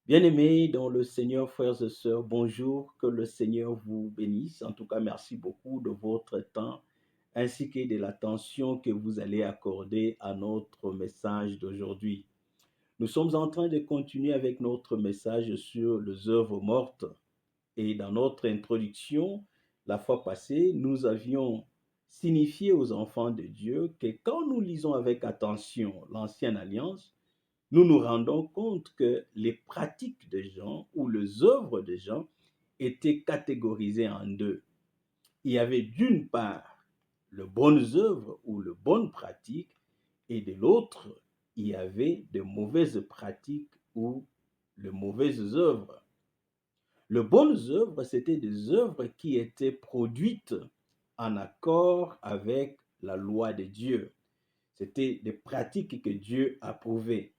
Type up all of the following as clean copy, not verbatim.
Bien-aimés dans le Seigneur, frères et sœurs, bonjour, que le Seigneur vous bénisse. En tout cas, merci beaucoup de votre temps ainsi que de l'attention que vous allez accorder à notre message d'aujourd'hui. Nous sommes en train de continuer avec notre message sur les œuvres mortes et dans notre introduction, la fois passée, nous avions signifié aux enfants de Dieu que quand nous lisons avec attention l'Ancienne Alliance, nous nous rendons compte que les pratiques des gens ou les œuvres des gens étaient catégorisées en deux. Il y avait d'une part les bonnes œuvres ou les bonnes pratiques et de l'autre, il y avait de mauvaises pratiques ou les mauvaises œuvres. Les bonnes œuvres, c'était des œuvres qui étaient produites en accord avec la loi de Dieu. C'était des pratiques que Dieu approuvait.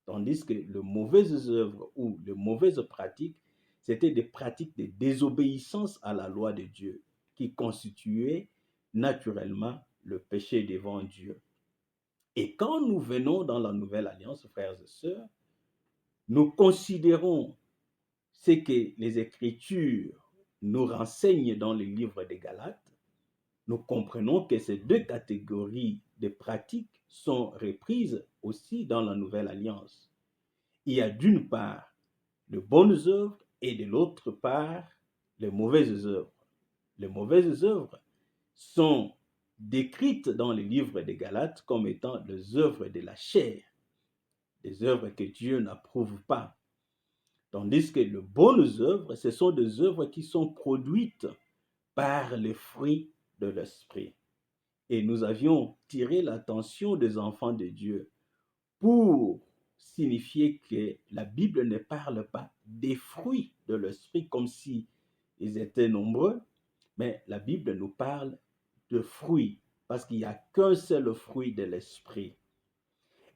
Tandis que les mauvaises œuvres ou les mauvaises pratiques, c'était des pratiques de désobéissance à la loi de Dieu qui constituaient naturellement le péché devant Dieu. Et quand nous venons dans la nouvelle alliance, frères et sœurs, nous considérons ce que les Écritures nous renseignent dans le livre des Galates, nous comprenons que ces deux catégories de pratiques sont reprises aussi dans la nouvelle alliance. Il y a d'une part les bonnes œuvres et de l'autre part les mauvaises œuvres. Les mauvaises œuvres sont décrites dans le livre des Galates comme étant des œuvres de la chair, des œuvres que Dieu n'approuve pas. Tandis que les bonnes œuvres, ce sont des œuvres qui sont produites par les fruits de l'esprit. Et nous avions tiré l'attention des enfants de Dieu pour signifier que la Bible ne parle pas des fruits de l'esprit comme si ils étaient nombreux, mais la Bible nous parle de fruits parce qu'il n'y a qu'un seul fruit de l'esprit.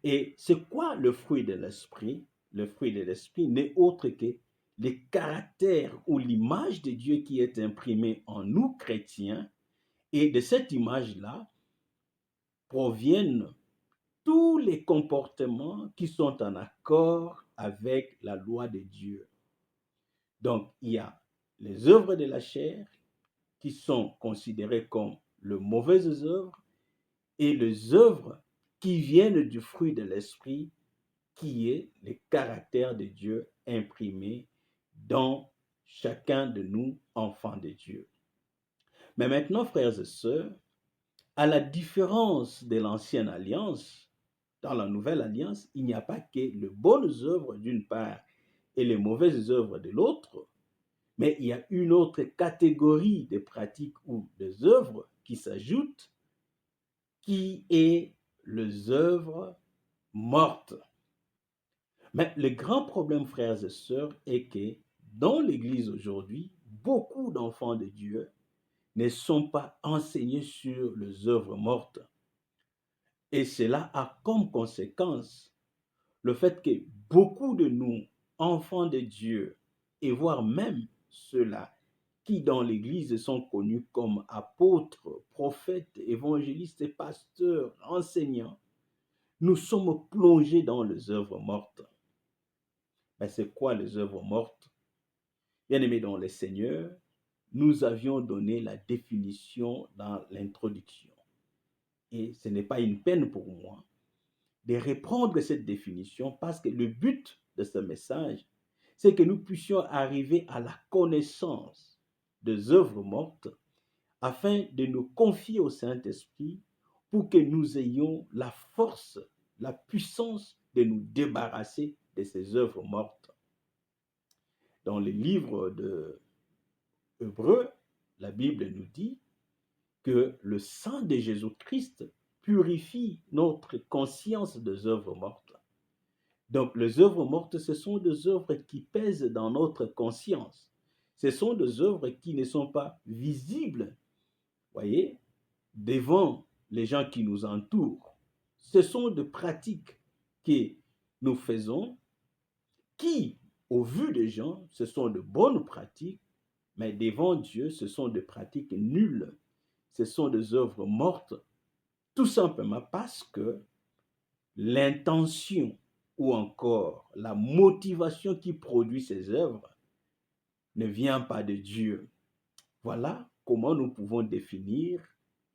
Et c'est quoi le fruit de l'esprit? Le fruit de l'esprit n'est autre que le caractère ou l'image de Dieu qui est imprimée en nous chrétiens, et de cette image-là proviennent tous les comportements qui sont en accord avec la loi de Dieu. Donc, il y a les œuvres de la chair qui sont considérées comme les mauvaises œuvres et les œuvres qui viennent du fruit de l'esprit qui est le caractère de Dieu imprimé dans chacun de nous, enfants de Dieu. Mais maintenant, frères et sœurs, à la différence de l'ancienne alliance, dans la nouvelle alliance, il n'y a pas que les bonnes œuvres d'une part et les mauvaises œuvres de l'autre, mais il y a une autre catégorie de pratiques ou des œuvres qui s'ajoutent, qui est les œuvres mortes. Mais le grand problème, frères et sœurs, est que dans l'Église aujourd'hui, beaucoup d'enfants de Dieu ne sont pas enseignés sur les œuvres mortes. Et cela a comme conséquence le fait que beaucoup de nous, enfants de Dieu, et voire même ceux-là qui dans l'Église sont connus comme apôtres, prophètes, évangélistes, pasteurs, enseignants, nous sommes plongés dans les œuvres mortes. Mais c'est quoi les œuvres mortes? Bien-aimés dans le Seigneur, nous avions donné la définition dans l'introduction. Et ce n'est pas une peine pour moi de reprendre cette définition parce que le but de ce message, c'est que nous puissions arriver à la connaissance des œuvres mortes afin de nous confier au Saint-Esprit pour que nous ayons la force, la puissance de nous débarrasser de ces œuvres mortes. Dans le livre de Hébreux, la Bible nous dit que le sang de Jésus-Christ purifie notre conscience des œuvres mortes. Donc, les œuvres mortes, ce sont des œuvres qui pèsent dans notre conscience. Ce sont des œuvres qui ne sont pas visibles, voyez, devant les gens qui nous entourent. Ce sont des pratiques que nous faisons qui, au vu des gens, ce sont de bonnes pratiques, mais devant Dieu, ce sont des pratiques nulles. Ce sont des œuvres mortes, tout simplement parce que l'intention ou encore la motivation qui produit ces œuvres ne vient pas de Dieu. Voilà comment nous pouvons définir,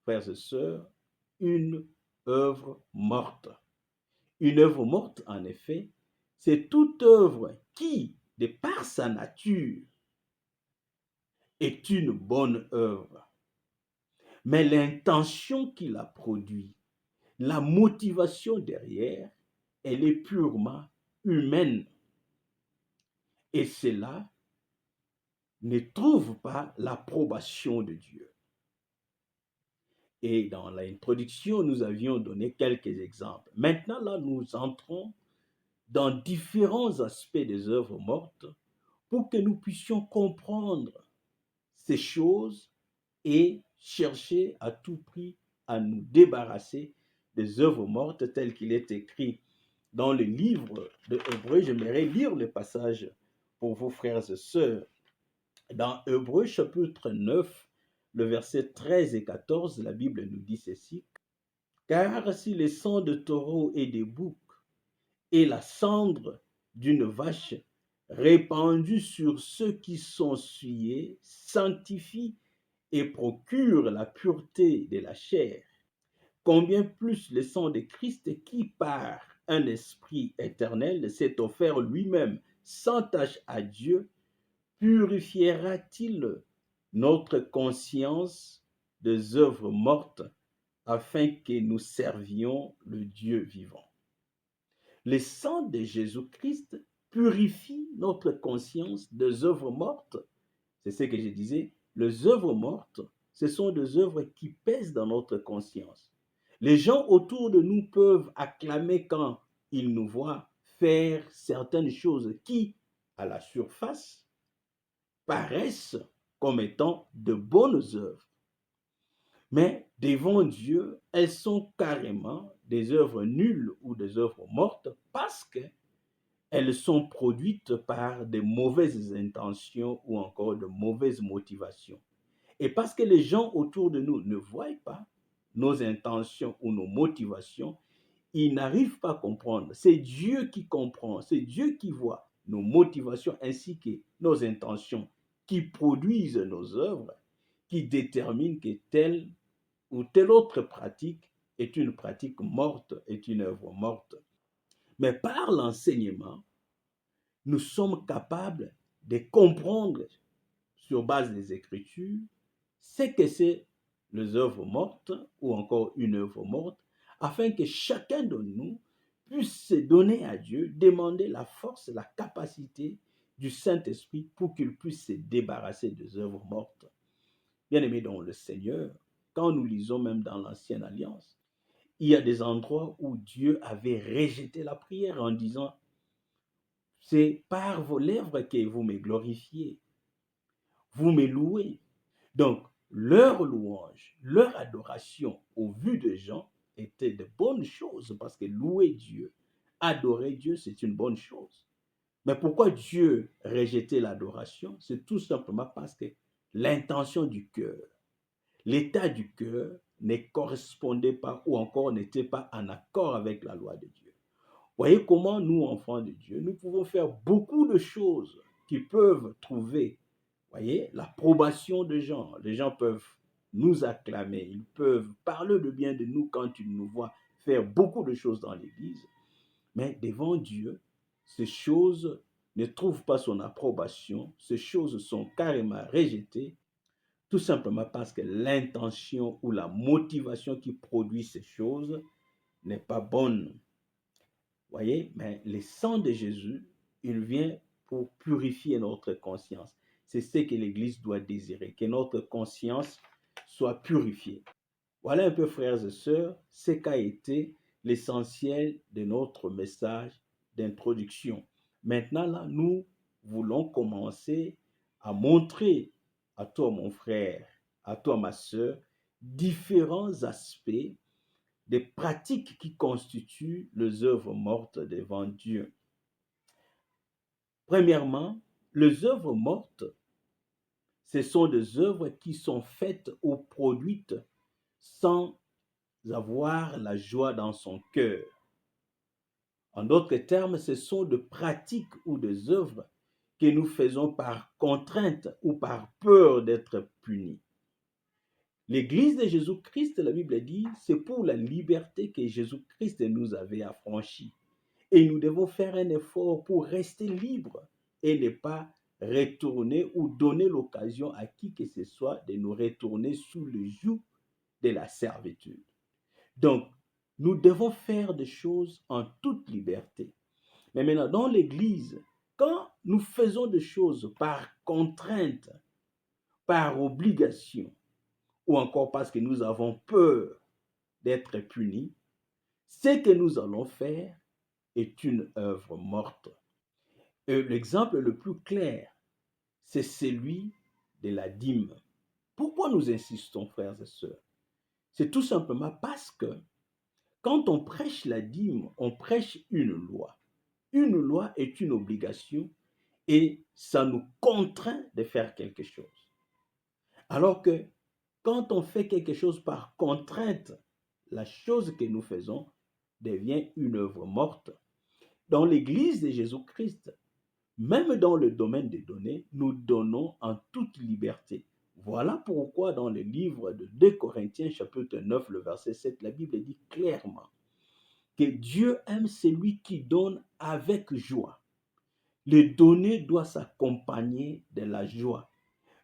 frères et sœurs, une œuvre morte. Une œuvre morte, en effet, c'est toute œuvre qui, de par sa nature, est une bonne œuvre. Mais l'intention qui la produit, la motivation derrière, elle est purement humaine. Et cela ne trouve pas l'approbation de Dieu. Et dans l'introduction, nous avions donné quelques exemples. Maintenant, là, nous entrons dans différents aspects des œuvres mortes pour que nous puissions comprendre ces choses et chercher à tout prix à nous débarrasser des œuvres mortes telles qu'il est écrit dans le livre de Hébreux. J'aimerais lire le passage pour vos frères et sœurs. Dans Hébreux chapitre 9, le verset 13 et 14, la Bible nous dit ceci. Car si le sang de taureau et des boucs et la cendre d'une vache répandue sur ceux qui sont souillés sanctifient et procurent la pureté de la chair, combien plus le sang de Christ qui, par un esprit éternel, s'est offert lui-même sans tache à Dieu, purifiera-t-il notre conscience des œuvres mortes afin que nous servions le Dieu vivant. Le sang de Jésus-Christ purifie notre conscience des œuvres mortes. C'est ce que je disais. Les œuvres mortes, ce sont des œuvres qui pèsent dans notre conscience. Les gens autour de nous peuvent acclamer quand ils nous voient faire certaines choses qui, à la surface, paraissent comme étant de bonnes œuvres. Mais devant Dieu, elles sont carrément des œuvres nulles ou des œuvres mortes parce qu'elles sont produites par de mauvaises intentions ou encore de mauvaises motivations. Et parce que les gens autour de nous ne voient pas nos intentions ou nos motivations, ils n'arrivent pas à comprendre. C'est Dieu qui comprend, c'est Dieu qui voit nos motivations ainsi que nos intentions, qui produisent nos œuvres, qui déterminent que telle ou telle autre pratique est une pratique morte, est une œuvre morte. Mais par l'enseignement, nous sommes capables de comprendre sur base des Écritures ce que c'est les œuvres mortes ou encore une œuvre morte, afin que chacun de nous puisse se donner à Dieu, demander la force, la capacité du Saint-Esprit pour qu'il puisse se débarrasser des œuvres mortes. Bien-aimés dans le Seigneur, quand nous lisons même dans l'Ancienne Alliance, il y a des endroits où Dieu avait rejeté la prière en disant « C'est par vos lèvres que vous me glorifiez, vous me louez. » Donc, leur louange, leur adoration au vu des gens était de bonnes choses parce que louer Dieu, adorer Dieu, c'est une bonne chose. Mais pourquoi Dieu rejetait l'adoration? C'est tout simplement parce que l'intention du cœur, l'état du cœur ne correspondait pas ou encore n'était pas en accord avec la loi de Dieu. Voyez comment nous, enfants de Dieu, nous pouvons faire beaucoup de choses qui peuvent trouver, voyez, l'approbation des gens. Les gens peuvent nous acclamer, ils peuvent parler de bien de nous quand ils nous voient faire beaucoup de choses dans l'Église. Mais devant Dieu, ces choses ne trouvent pas son approbation, ces choses sont carrément rejetées, tout simplement parce que l'intention ou la motivation qui produit ces choses n'est pas bonne. Voyez, mais le sang de Jésus, il vient pour purifier notre conscience. C'est ce que l'Église doit désirer, que notre conscience soit purifiée. Voilà un peu, frères et sœurs, ce qu'a été l'essentiel de notre message d'introduction. Maintenant, là, nous voulons commencer à montrer à toi, mon frère, à toi, ma sœur, différents aspects des pratiques qui constituent les œuvres mortes devant Dieu. Premièrement, les œuvres mortes, ce sont des œuvres qui sont faites ou produites sans avoir la joie dans son cœur. En d'autres termes, ce sont des pratiques ou des œuvres que nous faisons par contrainte ou par peur d'être punis. L'Église de Jésus-Christ, la Bible dit, c'est pour la liberté que Jésus-Christ nous avait affranchis. Et nous devons faire un effort pour rester libres et ne pas retourner ou donner l'occasion à qui que ce soit de nous retourner sous le joug de la servitude. Donc, nous devons faire des choses en toute liberté. Mais maintenant, dans l'Église, quand nous faisons des choses par contrainte, par obligation, ou encore parce que nous avons peur d'être punis, ce que nous allons faire est une œuvre morte. Et l'exemple le plus clair, c'est celui de la dîme. Pourquoi nous insistons, frères et sœurs? C'est tout simplement parce que quand on prêche la dîme, on prêche une loi. Une loi est une obligation et ça nous contraint de faire quelque chose. Alors que quand on fait quelque chose par contrainte, la chose que nous faisons devient une œuvre morte. Dans l'Église de Jésus-Christ, même dans le domaine des données, nous donnons en toute liberté. Voilà pourquoi dans le livre de 2 Corinthiens chapitre 9, le verset 7, la Bible dit clairement que Dieu aime celui qui donne avec joie. Le donner doit s'accompagner de la joie.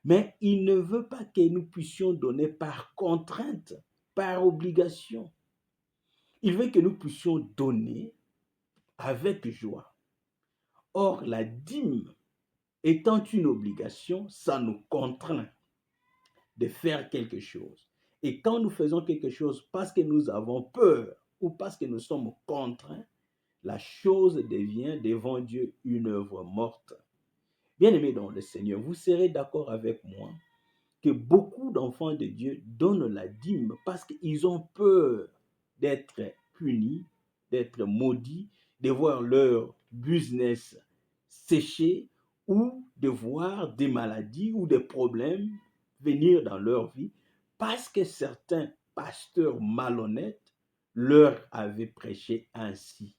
Mais il ne veut pas que nous puissions donner par contrainte, par obligation. Il veut que nous puissions donner avec joie. Or, la dîme étant une obligation, ça nous contraint de faire quelque chose. Et quand nous faisons quelque chose parce que nous avons peur ou parce que nous sommes contraints, la chose devient devant Dieu une œuvre morte. Bien-aimés dans le Seigneur, vous serez d'accord avec moi que beaucoup d'enfants de Dieu donnent la dîme parce qu'ils ont peur d'être punis, d'être maudits, de voir leur business sécher ou de voir des maladies ou des problèmes venir dans leur vie parce que certains pasteurs malhonnêtes leur avaient prêché ainsi.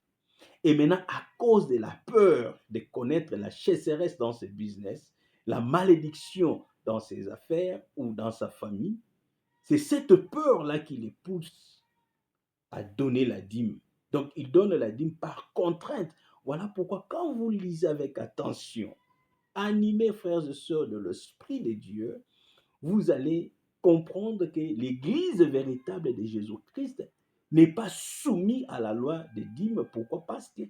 Et maintenant, à cause de la peur de connaître la chasseresse dans ce business, la malédiction dans ses affaires ou dans sa famille, c'est cette peur-là qui les pousse à donner la dîme. Donc, ils donnent la dîme par contrainte. Voilà pourquoi quand vous lisez avec attention, animés frères et sœurs de l'Esprit de Dieu, vous allez comprendre que l'Église véritable de Jésus-Christ n'est pas soumise à la loi des dîmes. Pourquoi? Parce que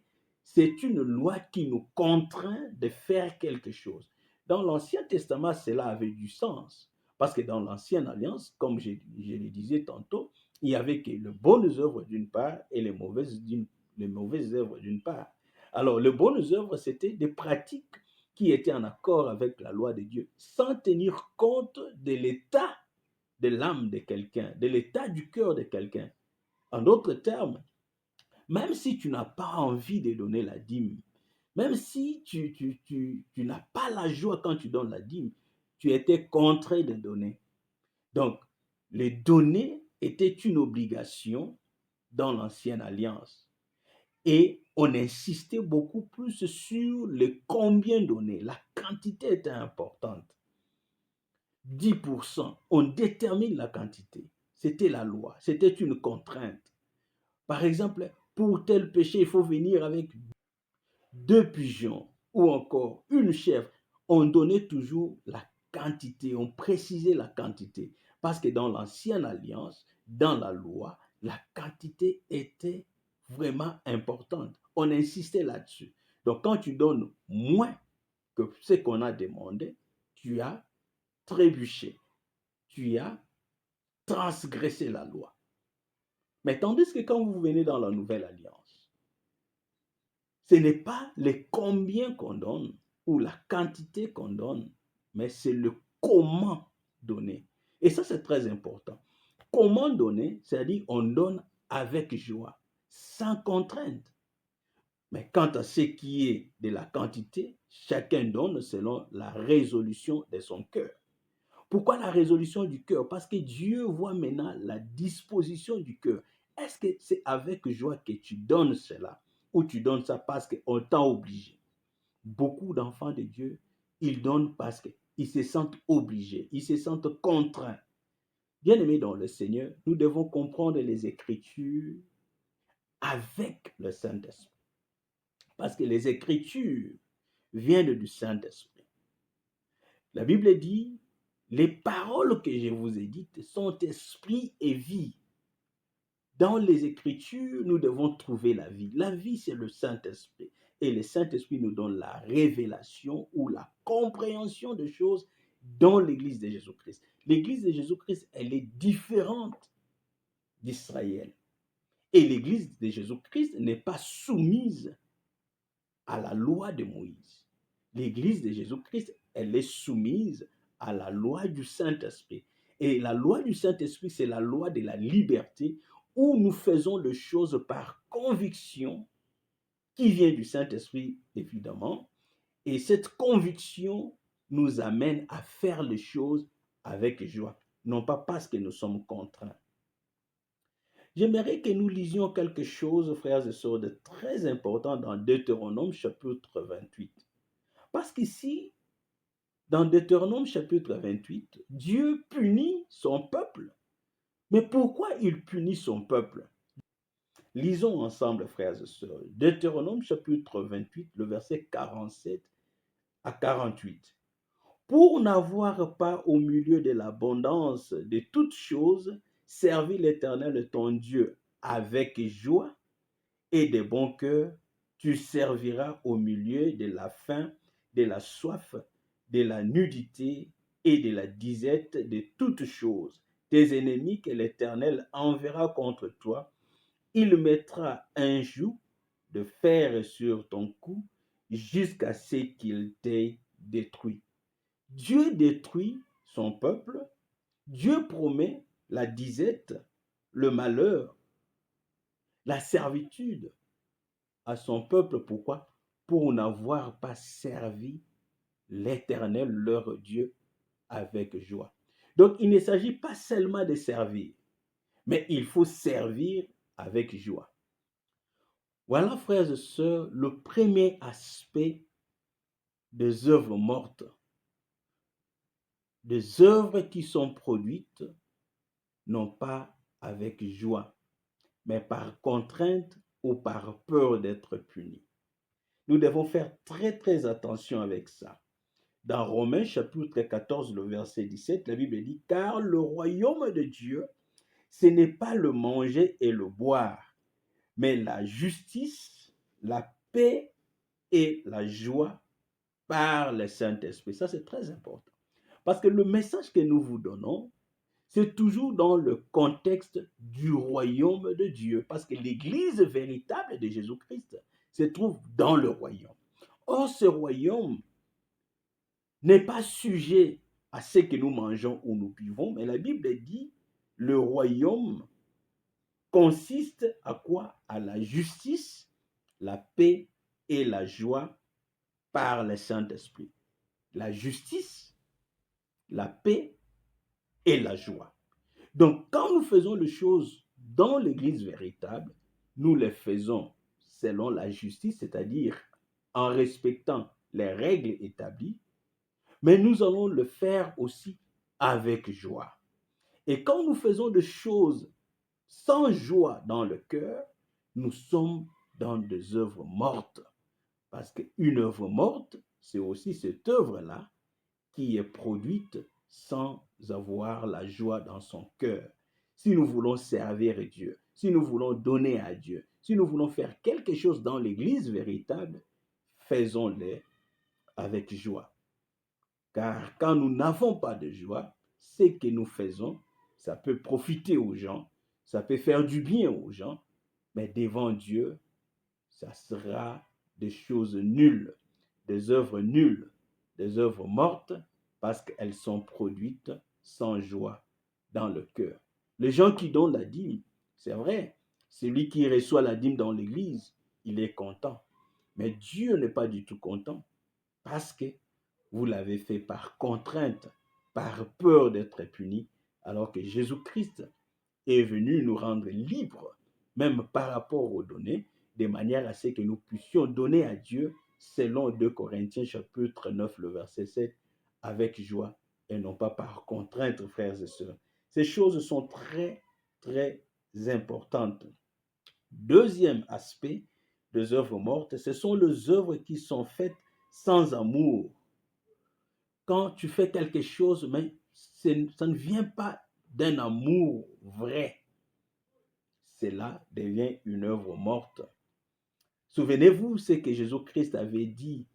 c'est une loi qui nous contraint de faire quelque chose. Dans l'Ancien Testament, cela avait du sens. Parce que dans l'Ancienne Alliance, comme je le disais tantôt, il y avait que les bonnes œuvres d'une part et les mauvaises œuvres d'une part. Alors, les bonnes œuvres, c'était des pratiques qui étaient en accord avec la loi de Dieu, sans tenir compte de l'état de l'âme de quelqu'un, de l'état du cœur de quelqu'un. En d'autres termes, même si tu n'as pas envie de donner la dîme, même si tu n'as pas la joie quand tu donnes la dîme, tu étais contraint de donner. Donc, les donner était une obligation dans l'ancienne alliance. Et on insistait beaucoup plus sur le combien donner. La quantité était importante. 10%, on détermine la quantité. C'était la loi, c'était une contrainte. Par exemple, pour tel péché, il faut venir avec 2 pigeons ou encore une chèvre. On donnait toujours la quantité, on précisait la quantité. Parce que dans l'ancienne alliance, dans la loi, la quantité était vraiment importante. On insistait là-dessus. Donc quand tu donnes moins que ce qu'on a demandé, tu as trébuché, tu as transgressé la loi. Mais tandis que quand vous venez dans la nouvelle alliance, ce n'est pas le combien qu'on donne ou la quantité qu'on donne, mais c'est le comment donner. Et ça, c'est très important. Comment donner, c'est-à-dire on donne avec joie, sans contrainte. Mais quant à ce qui est de la quantité, chacun donne selon la résolution de son cœur. Pourquoi la résolution du cœur? Parce que Dieu voit maintenant la disposition du cœur. Est-ce que c'est avec joie que tu donnes cela? ou tu donnes ça parce qu'on t'a obligé. Beaucoup d'enfants de Dieu, ils donnent parce qu'ils se sentent obligés, ils se sentent contraints. Bien-aimés dans le Seigneur, nous devons comprendre les Écritures avec le Saint-Esprit. Parce que les Écritures viennent du Saint-Esprit. La Bible dit, les paroles que je vous ai dites sont esprit et vie. Dans les Écritures, nous devons trouver la vie. La vie, c'est le Saint-Esprit. Et le Saint-Esprit nous donne la révélation ou la compréhension de choses dans l'Église de Jésus-Christ. L'Église de Jésus-Christ, elle est différente d'Israël. Et l'Église de Jésus-Christ n'est pas soumise à la loi de Moïse. L'Église de Jésus-Christ, elle est soumise à la loi du Saint-Esprit. Et la loi du Saint-Esprit, c'est la loi de la liberté où nous faisons les choses par conviction qui vient du Saint-Esprit, évidemment. Et cette conviction nous amène à faire les choses avec joie, non pas parce que nous sommes contraints. J'aimerais que nous lisions quelque chose, frères et sœurs, de très important dans Deutéronome chapitre 28. Parce qu'ici, dans Deutéronome chapitre 28, Dieu punit son peuple. Mais pourquoi il punit son peuple? Lisons ensemble, frères et sœurs, Deutéronome chapitre 28, le verset 47 à 48. Pour n'avoir pas au milieu de l'abondance de toutes choses, servi l'Éternel ton Dieu avec joie et de bon cœur, tu serviras au milieu de la faim, de la soif, de la nudité et de la disette de toutes choses. Tes ennemis que l'Éternel enverra contre toi, il mettra un joug de fer sur ton cou jusqu'à ce qu'il t'ait détruit. Dieu détruit son peuple, Dieu promet la disette, le malheur, la servitude à son peuple. Pourquoi? Pour n'avoir pas servi l'Éternel, leur Dieu, avec joie. Donc, il ne s'agit pas seulement de servir, mais il faut servir avec joie. Voilà, frères et sœurs, le premier aspect des œuvres mortes, des œuvres qui sont produites, non pas avec joie, mais par contrainte ou par peur d'être punis. Nous devons faire très très attention avec ça. Dans Romains chapitre 14, le verset 17, la Bible dit, car le royaume de Dieu, ce n'est pas le manger et le boire, mais la justice, la paix et la joie par le Saint-Esprit. Ça, c'est très important. Parce que le message que nous vous donnons, c'est toujours dans le contexte du royaume de Dieu. Parce que l'Église véritable de Jésus-Christ se trouve dans le royaume. Or, ce royaume n'est pas sujet à ce que nous mangeons ou nous buvons, mais la Bible dit, le royaume consiste à quoi? À la justice, la paix et la joie par le Saint-Esprit. La justice, la paix et la joie. Donc, quand nous faisons les choses dans l'Église véritable, nous les faisons selon la justice, c'est-à-dire en respectant les règles établies, mais nous allons le faire aussi avec joie. Et quand nous faisons des choses sans joie dans le cœur, nous sommes dans des œuvres mortes. Parce qu'une œuvre morte, c'est aussi cette œuvre-là qui est produite sans avoir la joie dans son cœur. Si nous voulons servir Dieu, si nous voulons donner à Dieu, si nous voulons faire quelque chose dans l'Église véritable, faisons-le avec joie. Car quand nous n'avons pas de joie, ce que nous faisons, ça peut profiter aux gens, ça peut faire du bien aux gens, mais devant Dieu, ça sera des choses nulles, des œuvres nulles, des œuvres mortes, parce qu'elles sont produites sans joie dans le cœur. Les gens qui donnent la dîme, c'est vrai, celui qui reçoit la dîme dans l'église, il est content. Mais Dieu n'est pas du tout content, parce que vous l'avez fait par contrainte, par peur d'être puni, alors que Jésus-Christ est venu nous rendre libres, même par rapport aux données. de manière à ce que nous puissions donner à Dieu, selon 2 Corinthiens chapitre 9, le verset 7, avec joie et non pas par contrainte, frères et sœurs. Ces choses sont très, très importantes. Deuxième aspect des œuvres mortes, ce sont les œuvres qui sont faites sans amour. Quand tu fais quelque chose, mais ça ne vient pas d'un amour vrai, cela devient une œuvre morte. Souvenez-vous ce que Jésus-Christ avait dit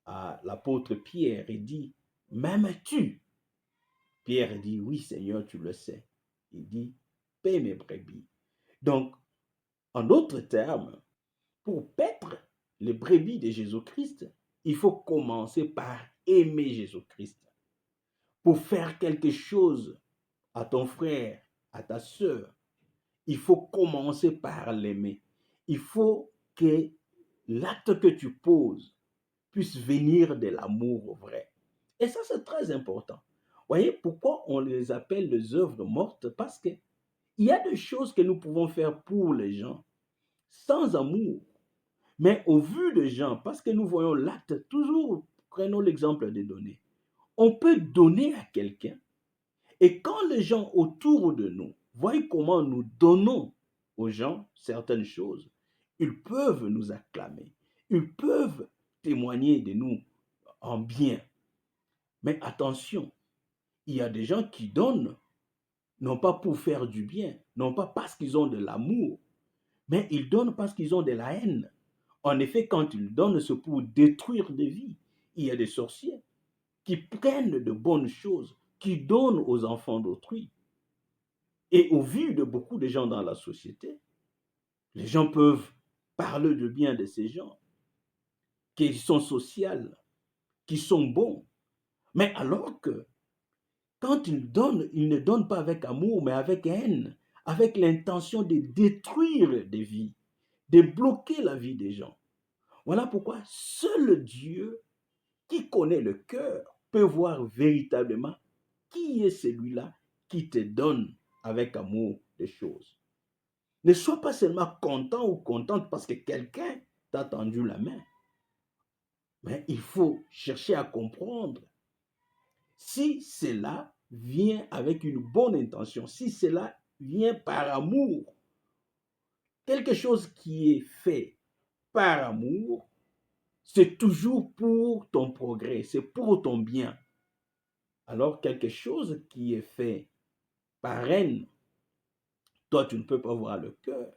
à l'apôtre Pierre. Il dit, m'aimes-tu? Pierre dit, oui Seigneur, tu le sais. Il dit, paie mes brebis. Donc, en d'autres termes, pour paître les brebis de Jésus-Christ, il faut commencer par aimer Jésus-Christ. Pour faire quelque chose à ton frère, à ta sœur, il faut commencer par l'aimer. Il faut que l'acte que tu poses puisse venir de l'amour vrai. Et ça, c'est très important. Voyez pourquoi on les appelle les œuvres mortes? Parce qu'il y a des choses que nous pouvons faire pour les gens sans amour. Mais au vu des gens, parce que nous voyons l'acte, toujours prenons l'exemple des données. On peut donner à quelqu'un et quand les gens autour de nous voient comment nous donnons aux gens certaines choses, ils peuvent nous acclamer, ils peuvent témoigner de nous en bien. Mais attention, il y a des gens qui donnent, non pas pour faire du bien, non pas parce qu'ils ont de l'amour, mais ils donnent parce qu'ils ont de la haine. En effet, quand ils donnent, c'est pour détruire des vies. Il y a des sorciers qui prennent de bonnes choses, qui donnent aux enfants d'autrui. Et au vu de beaucoup de gens dans la société, les gens peuvent parler de bien de ces gens, qui sont sociaux, qui sont bons. Mais alors que quand ils donnent, ils ne donnent pas avec amour, mais avec haine, avec l'intention de détruire des vies, de bloquer la vie des gens. Voilà pourquoi seul Dieu qui connaît le cœur peut voir véritablement qui est celui-là qui te donne avec amour des choses. Ne sois pas seulement content ou contente parce que quelqu'un t'a tendu la main, mais il faut chercher à comprendre si cela vient avec une bonne intention, si cela vient par amour. Quelque chose qui est fait par amour, c'est toujours pour ton progrès, c'est pour ton bien. Alors quelque chose qui est fait par haine, toi tu ne peux pas voir le cœur.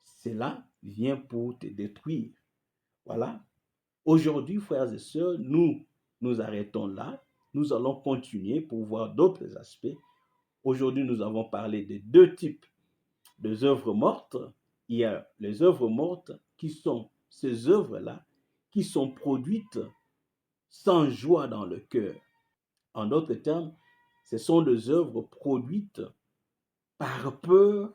Cela vient pour te détruire. Voilà. Aujourd'hui, frères et sœurs, nous arrêtons là. Nous allons continuer pour voir d'autres aspects. Aujourd'hui, nous avons parlé de deux types de œuvres mortes. Il y a les œuvres mortes qui sont ces œuvres-là qui sont produites sans joie dans le cœur. En d'autres termes, ce sont des œuvres produites par peur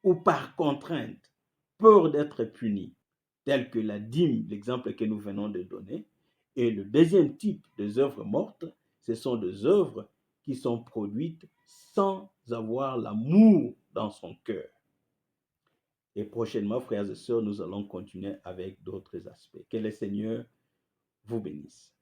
ou par contrainte, peur d'être puni, tel que la dîme, l'exemple que nous venons de donner. Et le deuxième type des œuvres mortes, ce sont des œuvres qui sont produites sans avoir l'amour dans son cœur. Et prochainement, frères et sœurs, nous allons continuer avec d'autres aspects. Que le Seigneur vous bénisse.